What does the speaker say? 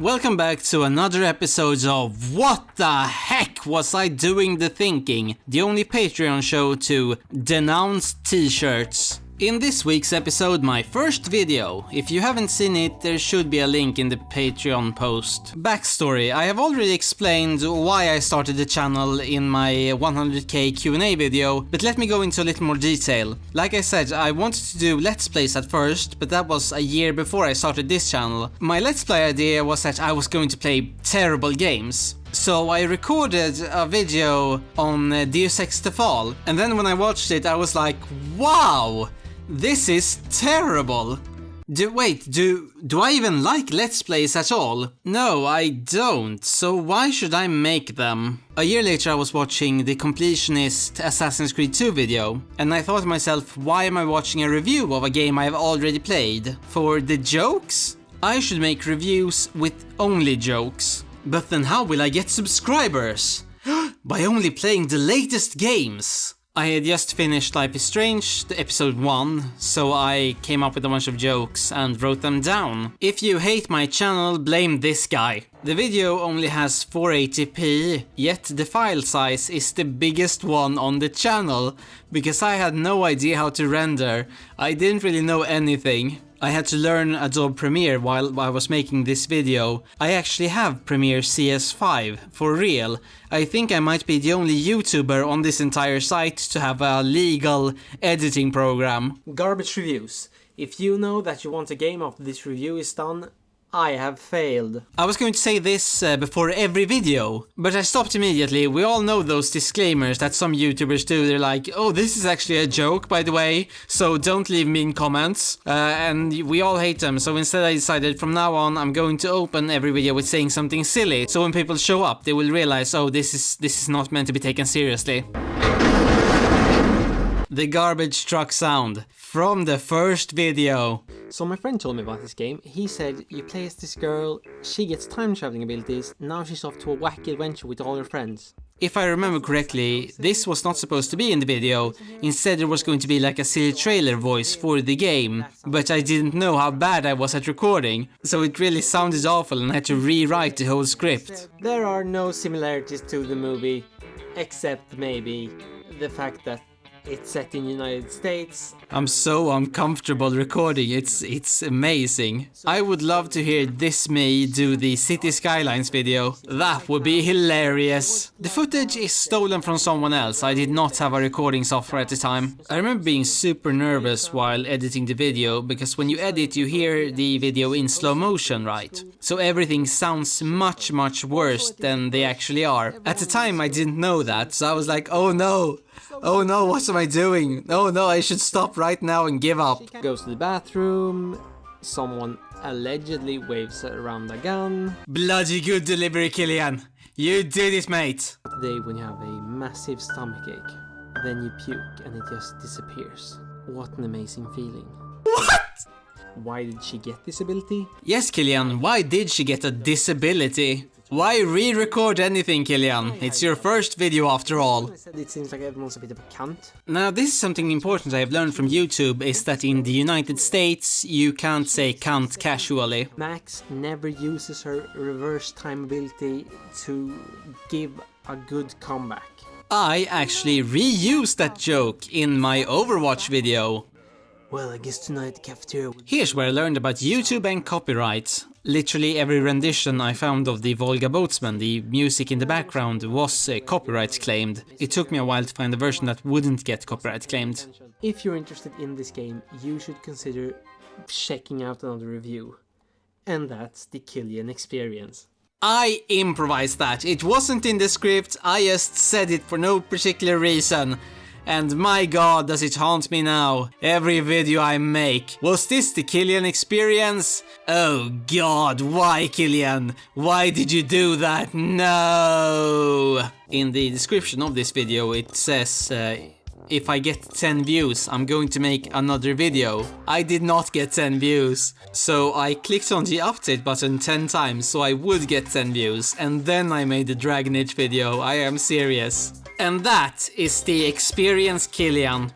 Welcome back to another episode of What the Heck Was I Doing the Thinking? The only Patreon show to denounce t-shirts. In this week's episode, my first video. If you haven't seen it, there should be a link in the Patreon post. Backstory: I have already explained why I started the channel in my 100k Q&A video, but let me go into a little more detail. Like I said, I wanted to do Let's Plays at first, but that was a year before I started this channel. My Let's Play idea was that I was going to play terrible games. So I recorded a video on Deus Ex The Fall, and then when I watched it I was like, wow! This is terrible! Do I even like Let's Plays at all? No, I don't, so why should I make them? A year later I was watching the completionist Assassin's Creed 2 video, and I thought to myself, why am I watching a review of a game I have already played? For the jokes? I should make reviews with only jokes. But then how will I get subscribers? By only playing the latest games! I had just finished Life is Strange, the episode 1, so I came up with a bunch of jokes and wrote them down. If you hate my channel, blame this guy. The video only has 480p, yet the file size is the biggest one on the channel, because I had no idea how to render. I didn't really know anything. I had to learn Adobe Premiere while I was making this video. I actually have Premiere CS5, for real. I think I might be the only YouTuber on this entire site to have a legal editing program. Garbage reviews. If you know that you want a game after this review is done, I have failed. I was going to say this before every video, but I stopped immediately. We all know those disclaimers that some YouTubers do. They're like, oh, this is actually a joke, by the way, so don't leave mean comments. And we all hate them, so instead I decided from now on I'm going to open every video with saying something silly, so when people show up they will realize, oh, this is not meant to be taken seriously. The garbage truck sound from the first video. So my friend told me about this game. He said you play as this girl, she gets time traveling abilities, now she's off to a wacky adventure with all her friends. If I remember correctly, this was not supposed to be in the video. Instead there was going to be like a silly trailer voice for the game, but I didn't know how bad I was at recording, so it really sounded awful and I had to rewrite the whole script. There are no similarities to the movie, except maybe the fact that it's set in the United States. I'm so uncomfortable recording, it's amazing. I would love to hear this me do the City Skylines video. That would be hilarious. The footage is stolen from someone else. I did not have a recording software at the time. I remember being super nervous while editing the video, because when you edit you hear the video in slow motion, right? So everything sounds much worse than they actually are. At the time I didn't know that, so I was like, oh no! Oh no, what am I doing? Oh no, I should stop right now and give up. Goes to the bathroom, someone allegedly waves around a gun. Bloody good delivery, Killian. You did it, mate. Today when you have a massive stomachache, then you puke and it just disappears. What an amazing feeling. What? Why did she get this ability? Yes, Killian, why did she get a disability? Why re-record anything, Killian? It's your first video after all. It seems like everyone's a bit of a cunt. Now this is something important I've learned from YouTube, is that in the United States you can't say cunt casually. Max never uses her reverse time ability to give a good comeback. I actually reused that joke in my Overwatch video. Well, I guess tonight the cafeteria... Here's where I learned about YouTube and copyright. Literally every rendition I found of the Volga Boatsman, the music in the background, was copyright claimed. It took me a while to find a version that wouldn't get copyright claimed. If you're interested in this game, you should consider checking out another review. And that's the Killian experience. I improvised that. It wasn't in the script, I just said it for no particular reason. And my god, does it haunt me now, every video I make. Was this the Killian experience? Oh god, why Killian? Why did you do that? No! In the description of this video it says, if I get 10 views, I'm going to make another video. I did not get 10 views. So I clicked on the update button 10 times so I would get 10 views. And then I made the Dragon Age video, I am serious. And that is the experience, Killian.